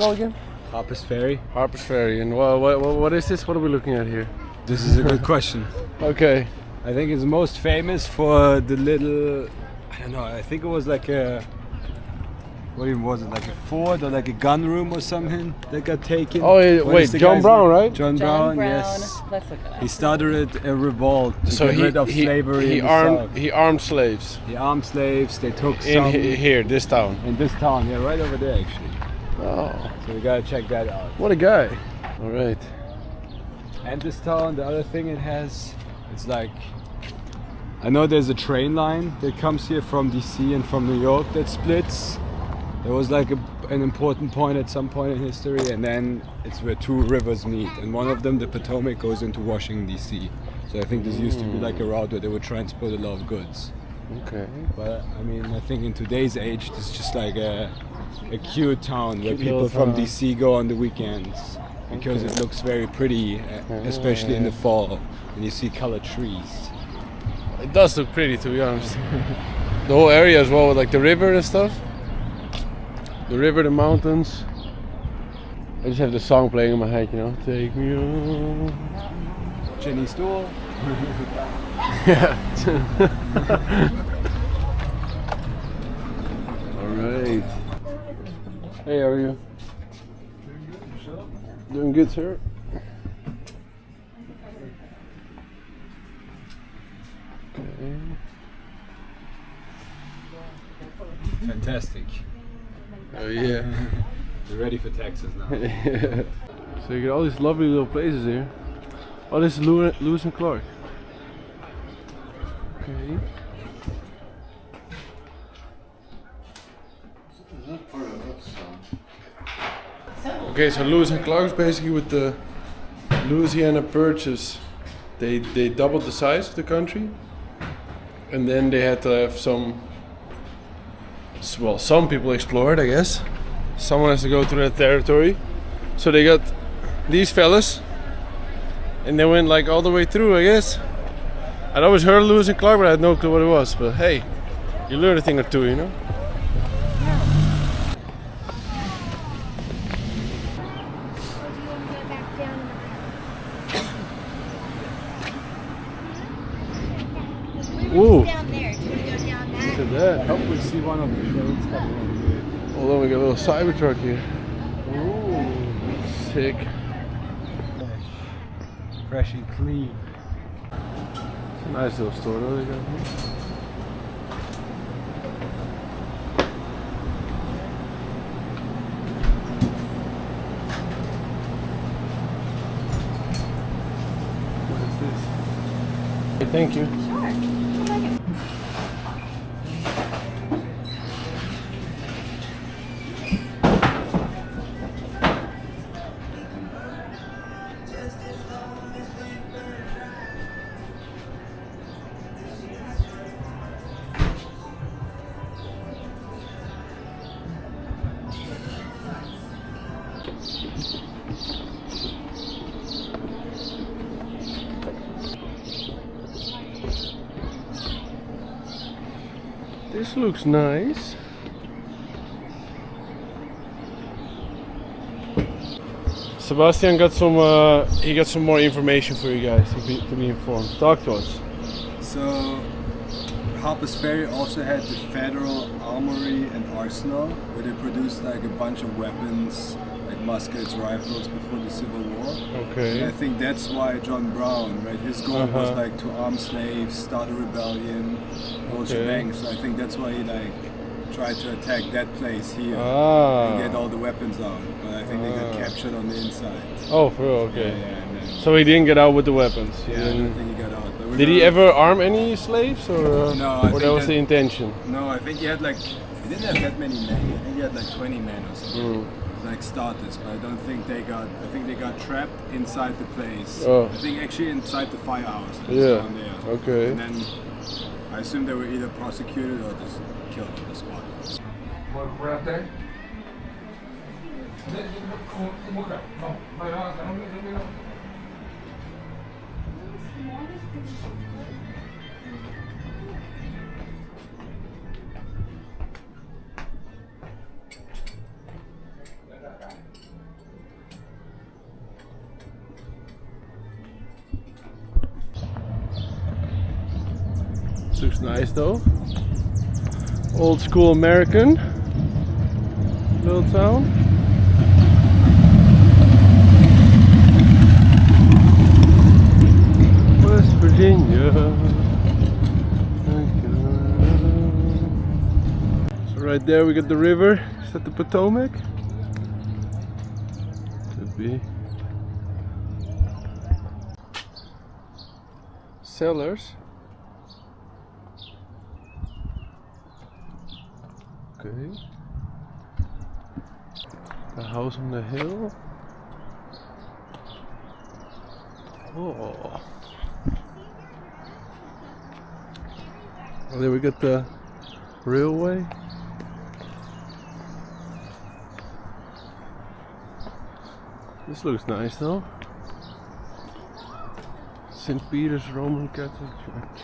called again? Harpers Ferry. Harpers Ferry. And what is this? What are we looking at here? This is a good question. Okay. I think it's most famous for the little, I don't know, I think it was like a, what even was it, like a fort or like a gun room or something that got taken? Oh, wait, John Brown, right? John Brown, yes. Let's look it up. He started a revolt to get rid of slavery he in the armed South. He armed slaves. He armed slaves, they took In some here, this town. in this town, yeah, right over there actually. Oh, So we gotta check that out. what a guy. All right. And this town, the other thing it has, it's like, I know there's a train line that comes here from DC and from New York that splits. There was like an important point at some point in history, and then it's where two rivers meet, and one of them, the Potomac, goes into Washington DC. So I think this used to be like a route where they would transport a lot of goods. Okay. But I mean, I think in today's age, this is just like a cute town where Cute people little from town. DC go on the weekends because it looks very pretty, especially in the fall when you see colored trees. It does look pretty, to be honest. The whole area as well, with like the river and stuff. The river, the mountains. I just have the song playing in my head, you know. Take me on. Jenny Stool. Yeah. Alright. Hey, how are you? Doing good, sir? Okay. Fantastic. Oh yeah. We're ready for Texas now. Yeah. So you get all these lovely little places here. Oh, this is Lewis and Clark. Okay. Okay, so Lewis and Clark's basically with the Louisiana Purchase. They doubled the size of the country, and then they had to have some people explored, I guess. Someone has to go through that territory. So they got these fellas, and they went like all the way through, I guess. I'd always heard of Lewis and Clark, but I had no clue what it was. But hey, you learn a thing or two, you know? Ooh, Down there. Do you want to go down that? look at that. Hope we see one of the trains coming over here. Hold on, we got a little Cybertruck here. Ooh, sick. Fresh and clean. It's a nice little store though they got here. What is this? Hey, thank you. This looks nice. Sebastian got some. He got some more information for you guys to be informed. Talk to us. So, Harpers Ferry also had the Federal Armory and Arsenal, where they produced like a bunch of weapons, like muskets, rifles, before the Civil War. And I Okay. think that's why John Brown, right? His goal was like to arm slaves, start a rebellion, whole shebang. So I think that's why he like tried to attack that place here and get all the weapons out. But I think they got captured on the inside. Oh, for real? Okay. Yeah, and then, So he didn't get out with the weapons. He yeah, I didn't- don't think he got out. But we're Did he gonna- ever arm any slaves, or No, I or think that was that- the intention? No, I think he had like, he didn't have that many men. I think he had like 20 men or something. Like starters, but I don't think they got. I think they got trapped inside the place. Oh. I think actually inside the firehouse. That was Yeah. down there. Okay. And then I assume they were either prosecuted or just killed on the spot. We're out there. Looks nice though. Old school American little town. West Virginia. So right there we got the river. Is that the Potomac? Could be. Cellars. Okay. A house on the hill. Oh. Oh, there we got the railway. This looks nice though. St. Peter's Roman Catholic Church.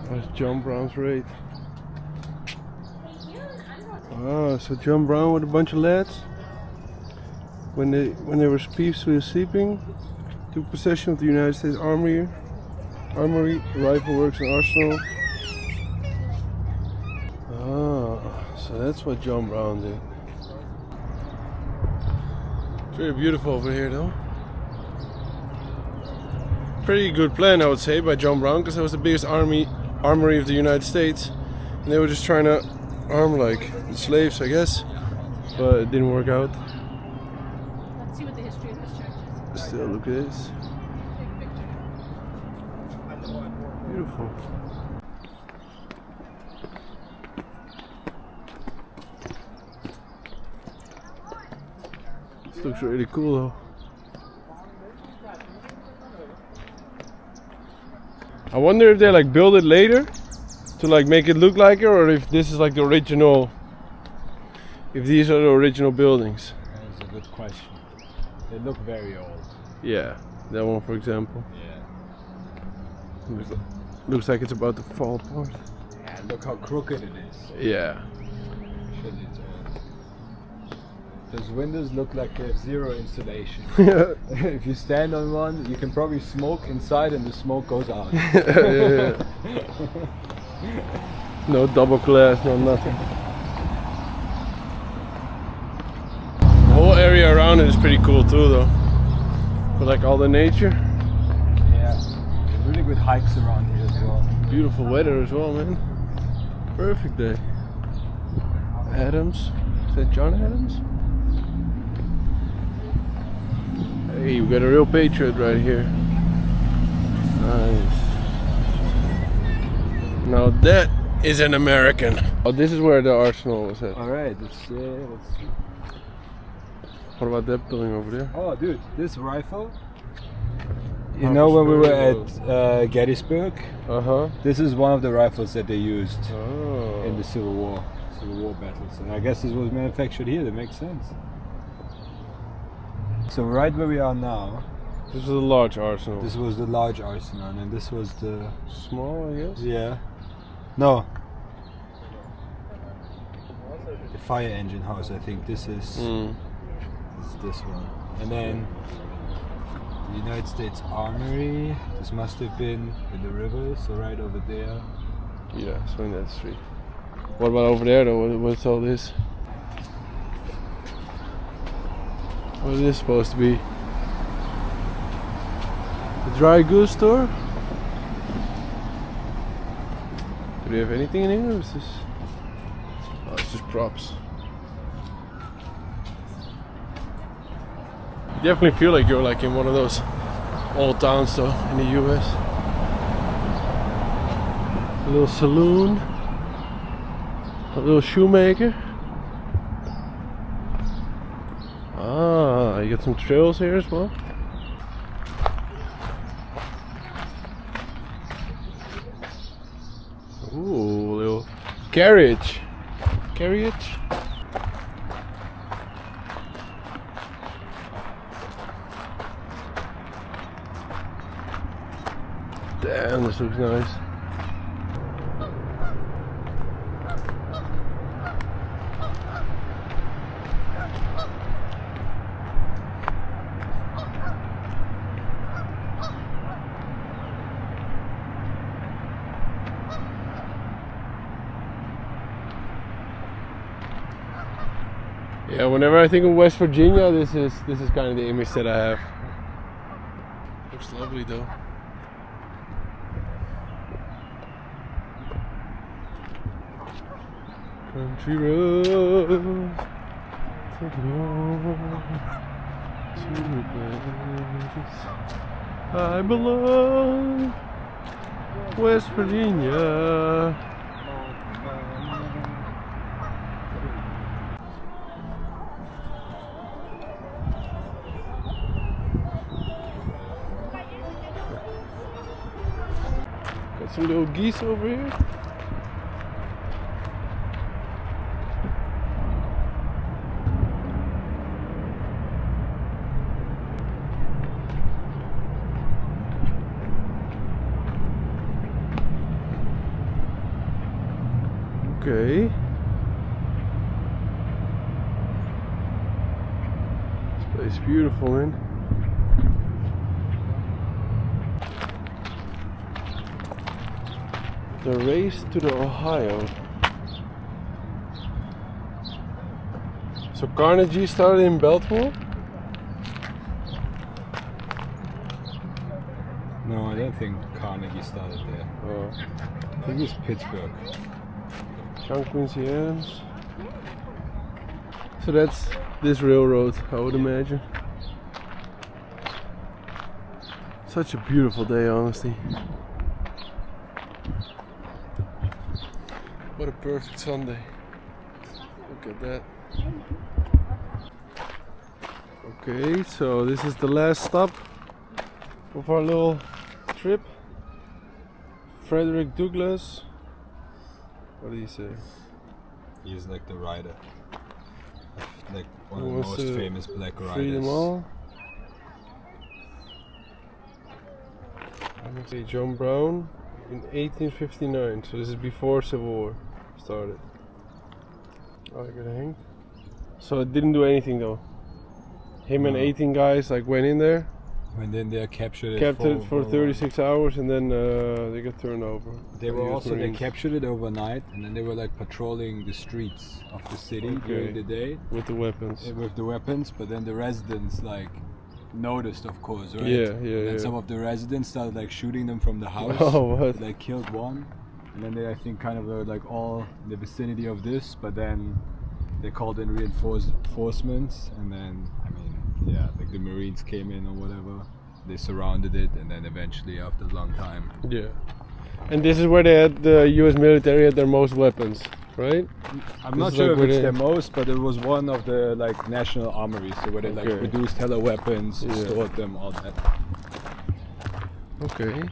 That's John Brown's raid. Ah, so John Brown with a bunch of lads, when they were peacefully sleeping, took possession of the United States Armory, rifle works and arsenal. Ah, so that's what John Brown did. It's very beautiful over here though. Pretty good plan, I would say, by John Brown, because that was the biggest armory of the United States, and they were just trying to arm like the slaves, I guess, but it didn't work out. Let's see what the history of this church is. Still, look at this. Beautiful. This looks really cool though. I wonder if they like build it later to like make it look like it, or if this is like the original, if these are the original buildings. That's a good question. They look very old. Yeah, that one for example. Yeah. Looks like it's about to fall apart. Yeah, look how crooked it is. Yeah. Shit, it's old. Those windows look like they have zero insulation. Yeah. If you stand on one, you can probably smoke inside and the smoke goes out. Yeah. No double glass, no nothing. The whole area around it is pretty cool too though. But like all the nature. Yeah. Really good hikes around here as well. Beautiful weather as well, man. Perfect day. Adams. Is that John Adams? Hey, we got a real patriot right here. Nice. Now that is an American. Oh, this is where the arsenal was at. Alright, let's see. What about that building over there? Oh, dude, this rifle. You know when we were at Gettysburg? Uh-huh. This is one of the rifles that they used Oh. in the Civil War battles. And I guess this was manufactured here, that makes sense. So right where we are now, This is a large arsenal. this was the large arsenal and this was the... Small, I guess? Yeah. No. The fire engine house, I think this is... This is this one. And then the United States Armory. This must have been in the river, so right over there. Yeah, so in that street. What about over there though? What's all this? What is this supposed to be? The dry goods store? Do they have anything in here, or is this... Oh, it's just props. You definitely feel like you're like in one of those old towns though, in the US. A little saloon. A little shoemaker. Ah, you got some trails here as well. Ooh, a little carriage. Carriage? Damn, this looks nice. Yeah, whenever I think of West Virginia, this is kind of the image that I have. Looks lovely though. Country roads take me home to the place I belong, West Virginia. Got some little geese over here. Okay. This place is beautiful, man. The race to the Ohio. So Carnegie started in Baltimore? No, I don't think Carnegie started there. Oh. I think it's Pittsburgh. John Quincy Adams. So that's this railroad, I would imagine. Such a beautiful day, honestly. What a perfect Sunday. Look at that. Okay, so this is the last stop of our little trip. Frederick Douglass. What do you say? He's like the rider. Like one Who of the wants most to famous black free them riders. all. Okay, John Brown in 1859, so this is before Civil War started. Oh, I got hanged. So it didn't do anything though. Him and No. 18 guys like went in there, And then they captured it. kept it for 36 hours, and then they got turned over. They by were US also they Marines. captured it overnight, and then they were like patrolling the streets of the city during the day with the weapons. with the weapons. But then the residents like noticed, of course, right? Yeah, And yeah, then yeah. some of the residents started like shooting them from the house. Oh, what? Like killed one, and then they I think kind of were like all in the vicinity of this. But then they called in reinforcements, and then I mean, yeah, like the Marines came in or whatever. They surrounded it, and then eventually, after a long time, Yeah. And this is where they had the US military had their most weapons, right? I'm This not is sure like if where it's they- their most, but it was one of the like national armories, so where they like Okay. produced hella weapons, Yeah. stored them, all that. Okay.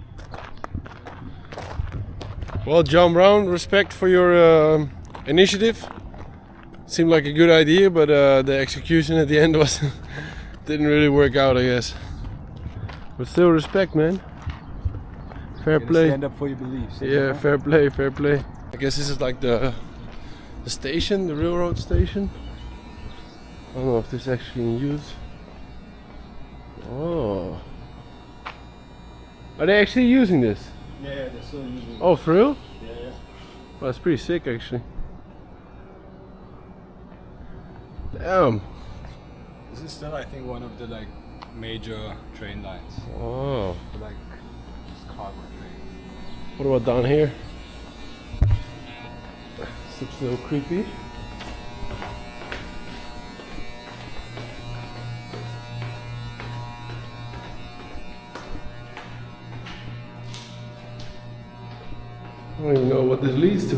Well, John Brown, respect for your initiative. Seemed like a good idea, but the execution at the end was didn't really work out, I guess. But still, respect, man. Fair You gotta play. stand up for your beliefs. Yeah, fair play, fair play. I guess this is like the station, the railroad station. I don't know if this is actually in use. Oh. Are they actually using this? Yeah, they're still using. Oh, for real? Yeah, yeah. Well, that's pretty sick, actually. Damn. This is still, I think, one of the like major train lines, Oh. for, like this cargo train. What about down here? This looks a little creepy. I don't even know what this leads to.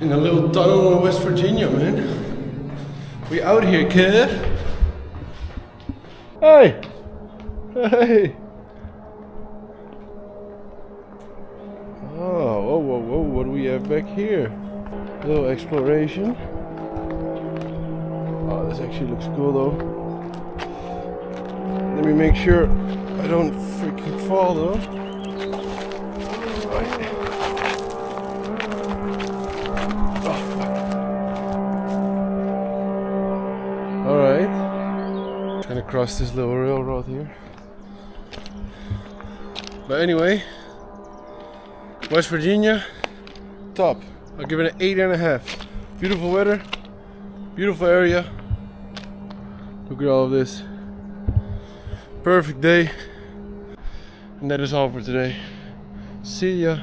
In a little tunnel in West Virginia, man. We out here, kid. Hey! Hey! Oh, whoa, whoa, whoa, what do we have back here? A little exploration. Oh, this actually looks cool though. Let me make sure I don't freaking fall though. Right. Alright. Gonna cross this little railroad here. But anyway, West Virginia, top. I'll give it an 8.5. Beautiful weather, beautiful area. Look at all of this. Perfect day. And that is all for today. See ya.